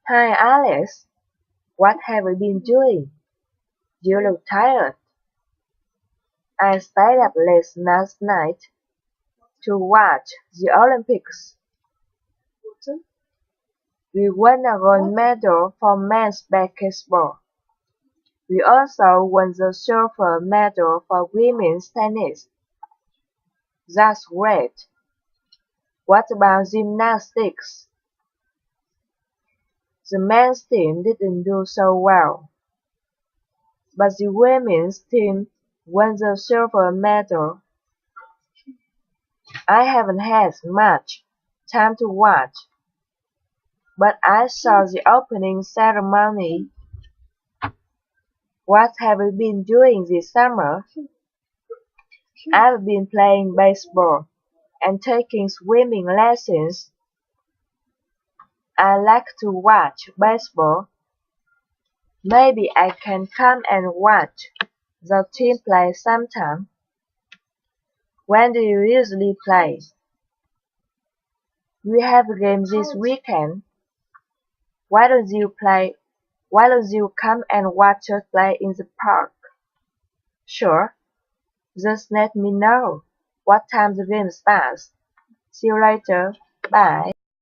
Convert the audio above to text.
Hi Alex, what have you been doing? You look tired. I stayed up late last night to watch the Olympics. We won a gold medal for men's basketball. We also won the silver medal for women's tennis. That's great. What about gymnastics? The men's team didn't do so well, but the women's team won the silver medal. I haven't had much time to watch, but I saw the opening ceremony. What have you been doing this summer? I've been playing baseball and taking swimming lessons. I like to watch baseball. Maybe I can come and watch the team play sometime. When do you usually play? We have a game this weekend. Why don't you play? Why don't you come and watch us play in the park? Sure. Just let me know what time the game starts. See you later. Bye.